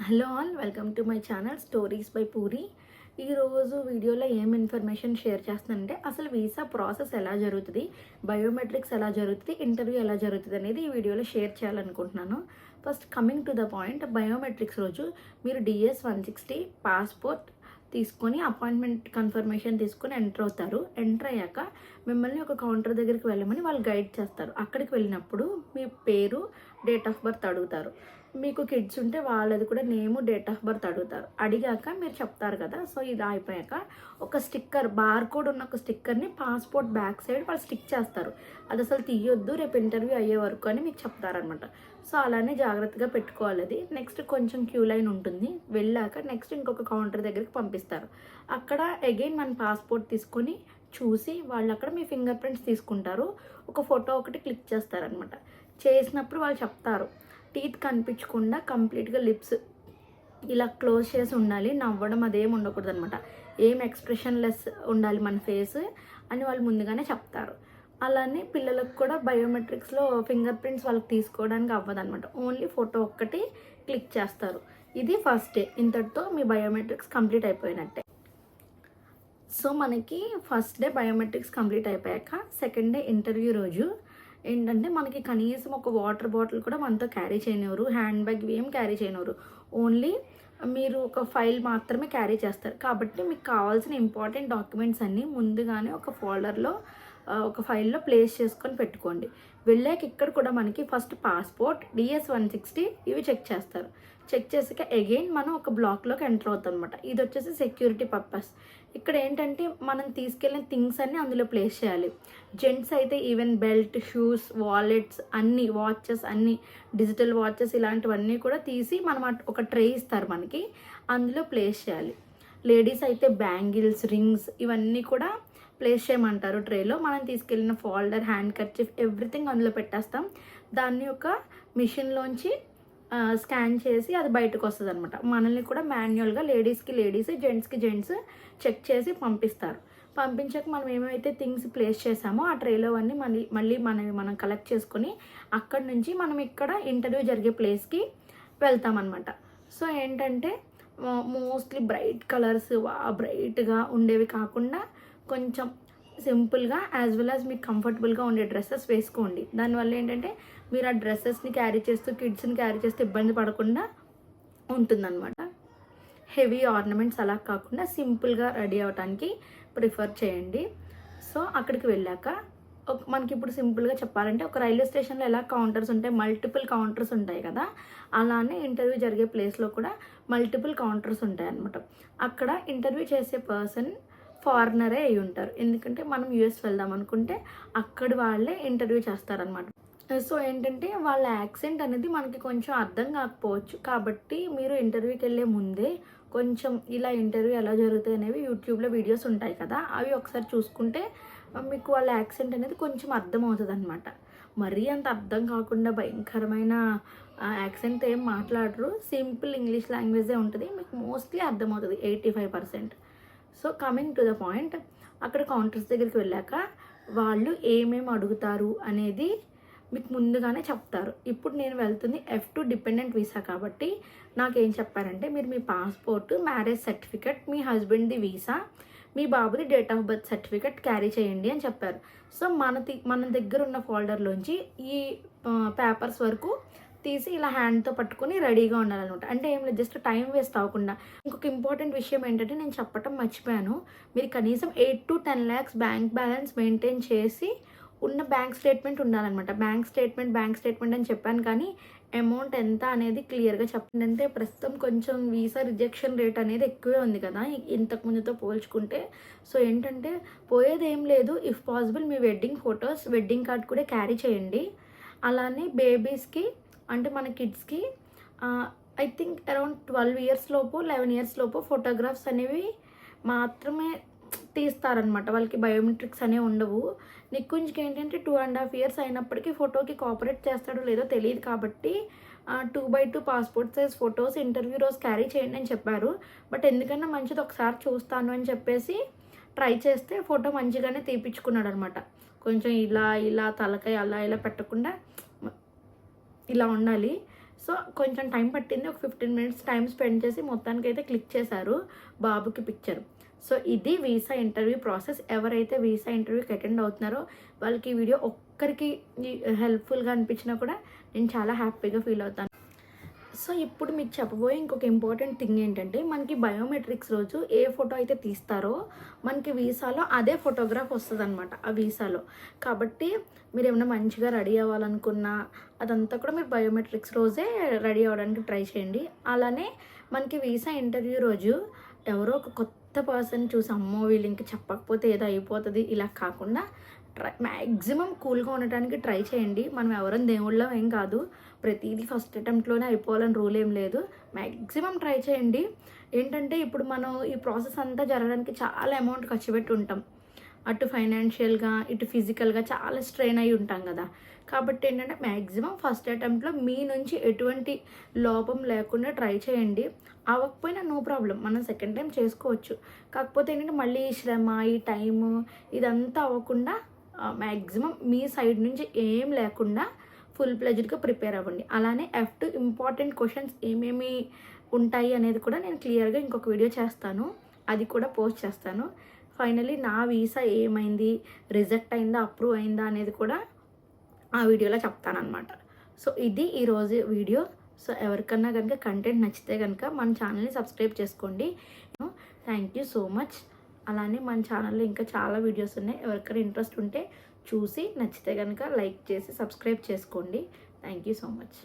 Hello all, welcome to my channel stories by puri. ఈరోజు వీడియోలో ఏం ఇన్ఫర్మేషన్ షేర్ చేస్తానంటే అసలు వీసా ప్రాసెస్ ఎలా జరుగుతుంది, బయోమెట్రిక్స్ ఎలా జరుగుతుంది, ఇంటర్వ్యూ ఎలా జరుగుతుంది అనేది ఈ వీడియోలో షేర్ చేయాలనుకుంటున్నాను. First coming to the point, biometrics రోజు మీరు DS-160 పాస్పోర్ట్ తీసుకొని అపాయింట్మెంట్ కన్ఫర్మేషన్ తీసుకొని ఎంటర్ అవుతారు. ఎంటర్ అయ్యాక మిమ్మల్ని ఒక కౌంటర్ దగ్గరికి వెళ్ళమని వాళ్ళు గైడ్ చేస్తారు. అక్కడికి వెళ్ళినప్పుడు మీ పేరు, డేట్ ఆఫ్ బర్త్ అడుగుతారు. మీకు కిడ్స్ ఉంటే వాళ్ళది కూడా నేము, డేట్ ఆఫ్ బర్త్ అడుగుతారు. అడిగాక మీరు చెప్తారు కదా. సో ఇది అయిపోయాక ఒక స్టిక్కర్, బార్ కోడ్ ఉన్న ఒక స్టిక్కర్ని పాస్పోర్ట్ బ్యాక్ సైడ్ వాళ్ళు స్టిక్ చేస్తారు. అది అసలు తీయొద్దు, రేపు ఇంటర్వ్యూ అయ్యే వరకు అని మీకు చెప్తారనమాట. సో అలానే జాగ్రత్తగా పెట్టుకోవాలి. అది నెక్స్ట్ కొంచెం క్యూ లైన్ ఉంటుంది. వెళ్ళాక నెక్స్ట్ ఇంకొక కౌంటర్ దగ్గరికి పంపిస్తారు. అక్కడ అగైన్ మన పాస్పోర్ట్ తీసుకొని చూసి వాళ్ళు అక్కడ మీ ఫింగర్ ప్రింట్స్ తీసుకుంటారు. ఒక ఫోటో ఒకటి క్లిక్ చేస్తారనమాట. చేసినప్పుడు వాళ్ళు చెప్తారు టీత్ కనిపించకుండా కంప్లీట్గా లిప్స్ ఇలా క్లోజ్ చేసి ఉండాలి, నవ్వడం అదేం ఉండకూడదు అనమాట. ఏం ఎక్స్ప్రెషన్ లెస్ ఉండాలి మన ఫేస్ అని వాళ్ళు ముందుగానే చెప్తారు. అలానే పిల్లలకు కూడా బయోమెట్రిక్స్లో ఫింగర్ ప్రింట్స్ వాళ్ళకి తీసుకోవడానికి అవ్వదన్నమాట. ఓన్లీ ఫోటో ఒక్కటి క్లిక్ చేస్తారు. ఇది ఫస్ట్ డే. ఇంతటితో మీ బయోమెట్రిక్స్ కంప్లీట్ అయిపోయినట్టే. సో మనకి ఫస్ట్ డే బయోమెట్రిక్స్ కంప్లీట్ అయిపోయాక సెకండ్ డే ఇంటర్వ్యూ రోజు ఏంటంటే మనకి కనీసం ఒక వాటర్ బాటిల్ కూడా మనతో క్యారీ చేయనివ్వరు, హ్యాండ్ బ్యాగ్ ఏం క్యారీ చేయనివ్వరు. ఓన్లీ మీరు ఒక ఫైల్ మాత్రమే క్యారీ చేస్తారు. కాబట్టి మీకు కావాల్సిన ఇంపార్టెంట్ డాక్యుమెంట్స్ అన్నీ ముందుగానే ఒక ఫోల్డర్లో ఒక ఫైల్లో ప్లేస్ చేసుకొని పెట్టుకోండి. వెళ్ళాక ఇక్కడ కూడా మనకి ఫస్ట్ పాస్పోర్ట్, DS-160 ఇవి చెక్ చేస్తారు. చెక్ చేసాక అగైన్ మనం ఒక బ్లాక్లోకి ఎంటర్ అవుతాం అనమాట. ఇది వచ్చేసి సెక్యూరిటీ పర్పస్. ఇక్కడ ఏంటంటే మనం తీసుకెళ్ళిన థింగ్స్ అన్నీ అందులో ప్లేస్ చేయాలి. జెంట్స్ అయితే ఈవెన్ బెల్ట్, షూస్, వాలెట్స్ అన్నీ, వాచెస్ అన్నీ, డిజిటల్ వాచెస్ ఇలాంటివన్నీ కూడా తీసి మనం ఒక ట్రే ఇస్తారు మనకి, అందులో ప్లేస్ చేయాలి. లేడీస్ అయితే బ్యాంగిల్స్, రింగ్స్ ఇవన్నీ కూడా ప్లేస్ చేయమంటారు ట్రేలో. మనం తీసుకెళ్ళిన ఫోల్డర్, హ్యాండ్ కర్చీఫ్ ఎవ్రీథింగ్ అందులో పెట్టేస్తాం. దాన్ని ఒక మిషన్లోంచి స్కాన్ చేసి అది బయటకు వస్తుంది అనమాట. మనల్ని కూడా మాన్యువల్గా లేడీస్కి లేడీస్, జెంట్స్కి జెంట్స్ చెక్ చేసి పంపిస్తారు. పంపించాక మనం ఏమైతే థింగ్స్ ప్లేస్ చేసామో ఆ ట్రేలో అన్నీ మళ్ళీ మనం కలెక్ట్ చేసుకొని అక్కడి నుంచి మనం ఇక్కడ ఇంటర్వ్యూ జరిగే ప్లేస్కి వెళ్తామన్నమాట. సో ఏంటంటే మోస్ట్లీ బ్రైట్ కలర్స్, బ్రైట్గా ఉండేవి కాకుండా కొంచెం సింపుల్గా యాజ్ వెల్ యాజ్ మీకు కంఫర్టబుల్గా ఉండే డ్రెస్సెస్ వేసుకోండి. దానివల్ల ఏంటంటే మీరు ఆ డ్రెస్సెస్ని క్యారీ చేస్తూ, కిడ్స్ని క్యారీ చేస్తూ ఇబ్బంది పడకుండా ఉంటుందన్నమాట. హెవీ ఆర్నమెంట్స్ అలా కాకుండా సింపుల్గా రెడీ అవ్వడానికి ప్రిఫర్ చేయండి. సో అక్కడికి వెళ్ళాక మనకి ఇప్పుడు సింపుల్గా చెప్పాలంటే ఒక రైల్వే స్టేషన్లో ఎలా కౌంటర్స్ ఉంటాయి, మల్టిపుల్ కౌంటర్స్ ఉంటాయి కదా, అలానే ఇంటర్వ్యూ జరిగే ప్లేస్లో కూడా మల్టిపుల్ కౌంటర్స్ ఉంటాయి అన్నమాట. అక్కడ ఇంటర్వ్యూ చేసే పర్సన్ ఫారినరే అయి ఉంటారు. ఎందుకంటే మనం US వెళ్దాం అనుకుంటే అక్కడి వాళ్ళే ఇంటర్వ్యూ చేస్తారనమాట. సో ఏంటంటే వాళ్ళ యాక్సెంట్ అనేది మనకి కొంచెం అర్థం కాకపోవచ్చు. కాబట్టి మీరు ఇంటర్వ్యూకి వెళ్ళే ముందే కొంచెం ఇలా ఇంటర్వ్యూ ఎలా జరుగుతాయి అనేవి యూట్యూబ్లో వీడియోస్ ఉంటాయి కదా, అవి ఒకసారి చూసుకుంటే మీకు వాళ్ళ యాక్సెంట్ అనేది కొంచెం అర్థమవుతుంది అనమాట. మరీ అంత అర్థం కాకుండా భయంకరమైన యాక్సెంట్ ఏం మాట్లాడరు. సింపుల్ ఇంగ్లీష్ లాంగ్వేజే ఉంటుంది. మీకు మోస్ట్లీ అర్థమవుతుంది 85%. So coming to the point, అక్కడ కౌంటర్స్ దగ్గరికి వెళ్ళాక వాళ్ళు ఏమేమి అడుగుతారు అనేది మీకు ముందుగానే చెప్తారు. ఇప్పుడు నేను వెళ్తుంది F2 డిపెండెంట్ వీసా కాబట్టి నాకేం చెప్పారంటే మీరు మీ పాస్పోర్ట్, మ్యారేజ్ సర్టిఫికెట్, మీ హస్బెండ్ది వీసా, మీ బాబుది date of birth certificate carry చేయండి అని చెప్పారు. సో మన దగ్గర ఉన్న ఫోల్డర్లోంచి ఈ పేపర్స్ వరకు తీసి ఇలా హ్యాండ్తో పట్టుకొని రెడీగా ఉండాలన్నమాట. అంటే ఏం లేదు, జస్ట్ టైం వేస్ట్ అవ్వకుండా. ఇంకొక ఇంపార్టెంట్ విషయం ఏంటంటే నేను చెప్పటం మర్చిపోయాను, మీరు కనీసం 8 to 10 lakhs bank balance maintain చేసి ఉన్న బ్యాంక్ స్టేట్మెంట్ ఉండాలన్నమాట. బ్యాంక్ స్టేట్మెంట్ అని చెప్పాను కానీ అమౌంట్ ఎంత అనేది క్లియర్గా చెప్పండి. అంటే ప్రస్తుతం కొంచెం వీసా రిజెక్షన్ రేట్ అనేది ఎక్కువే ఉంది కదా ఇంతకు ముందుతో పోల్చుకుంటే. సో ఏంటంటే పోయేది ఏం లేదు, if possible me wedding photos, wedding card కూడా క్యారీ చేయండి. అలానే బేబీస్కి అంటే మన కిడ్స్కి ఐ థింక్ అరౌండ్ 12 years లోపు, 11 years లోపు ఫోటోగ్రాఫ్స్ అనేవి మాత్రమే తీస్తారనమాట. వాళ్ళకి బయోమెట్రిక్స్ అనేవి ఉండవు. నికుంజ్కి ఏంటంటే 2.5 years అయినప్పటికీ ఫోటోకి కోఆపరేట్ చేస్తాడో లేదో తెలియదు కాబట్టి 2x2 passport size photos interview రోజు క్యారీ చేయండి అని చెప్పారు. బట్ ఎందుకన్నా మంచిది ఒకసారి చూస్తాను అని చెప్పేసి ట్రై చేస్తే ఫోటో మంచిగానే తీపించుకున్నాడు అనమాట. కొంచెం ఇలా తలకాయ అలా ఇలా పెట్టకుండా ఇలా ఉండాలి. సో కొంచెం టైం పట్టింది, ఒక 15 మినిట్స్ టైం స్పెండ్ చేసి మొత్తానికైతే క్లిక్ చేశారు బాబుకి పిక్చర్. సో ఇది వీసా ఇంటర్వ్యూ ప్రాసెస్. ఎవరైతే వీసా ఇంటర్వ్యూకి అటెండ్ అవుతున్నారో వాళ్ళకి ఈ వీడియో ఒక్కరికి హెల్ప్ఫుల్గా అనిపించినా కూడా నేను చాలా హ్యాపీగా ఫీల్ అవుతాను. సో ఇప్పుడు మీకు చెప్పబోయే ఇంకొక ఇంపార్టెంట్ థింగ్ ఏంటంటే, మనకి బయోమెట్రిక్స్ రోజు ఏ ఫోటో అయితే తీస్తారో మనకి వీసాలో అదే ఫోటోగ్రాఫ్ వస్తుందన్నమాట ఆ వీసాలో. కాబట్టి మీరు ఏమైనా మంచిగా రెడీ అవ్వాలనుకున్నా అదంతా కూడా మీరు బయోమెట్రిక్స్ రోజే రెడీ అవ్వడానికి ట్రై చేయండి. అలానే మనకి వీసా ఇంటర్వ్యూ రోజు ఎవరో ఒక కొత్త పర్సన్ చూసి అమ్మో వీళ్ళు ఇంక చెప్పకపోతే ఏదో అయిపోతుంది ఇలా కాకుండా మ్యాక్సిమం కూల్గా ఉండటానికి ట్రై చేయండి. మనం ఎవరైనా దేవుళ్ళం ఏం కాదు, ప్రతిదీ ఫస్ట్ అటెంప్ట్లోనే అయిపోవాలని రూల్ ఏం లేదు. మ్యాక్సిమం ట్రై చేయండి. ఏంటంటే ఇప్పుడు మనం ఈ ప్రాసెస్ అంతా జరగడానికి చాలా అమౌంట్ ఖర్చు పెట్టి ఉంటాం, అటు ఫైనాన్షియల్గా ఇటు ఫిజికల్గా చాలా స్ట్రెయిన్ అయి ఉంటాం కదా. కాబట్టి ఏంటంటే మ్యాక్సిమం ఫస్ట్ అటెంప్ట్లో మీ నుంచి ఎటువంటి లోపం లేకుండా ట్రై చేయండి. అవ్వకపోయినా నో ప్రాబ్లం, మనం సెకండ్ టైం చేసుకోవచ్చు. కాకపోతే ఏంటంటే మళ్ళీ ఈ శ్రమ ఈ టైము ఇదంతా అవ్వకుండా మ్యాక్సిమం మీ సైడ్ నుంచి ఏం లేకుండా ఫుల్ ప్లెజ్డ్గా ప్రిపేర్ అవ్వండి. అలానే F2 ఇంపార్టెంట్ క్వశ్చన్స్ ఏమేమి ఉంటాయి అనేది కూడా నేను క్లియర్గా ఇంకొక వీడియో చేస్తాను, అది కూడా పోస్ట్ చేస్తాను. ఫైనలీ నా వీసా ఏమైంది, రిజెక్ట్ అయిందా అప్రూవ్ అయిందా అనేది కూడా ఆ వీడియోలో చెప్తానమాట. సో ఇది ఈరోజు వీడియో. సో ఎవరికన్నా కనుక కంటెంట్ నచ్చితే కనుక మన ఛానల్ని సబ్స్క్రైబ్ చేసుకోండి. Thank you so much. అలానే మన ఛానల్లో ఇంకా చాలా వీడియోస్ ఉన్నాయి, ఎవరికైనా ఇంట్రెస్ట్ ఉంటే చూసి నచ్చితే కనుక లైక్ చేసి సబ్స్క్రైబ్ చేసుకోండి. Thank you so much.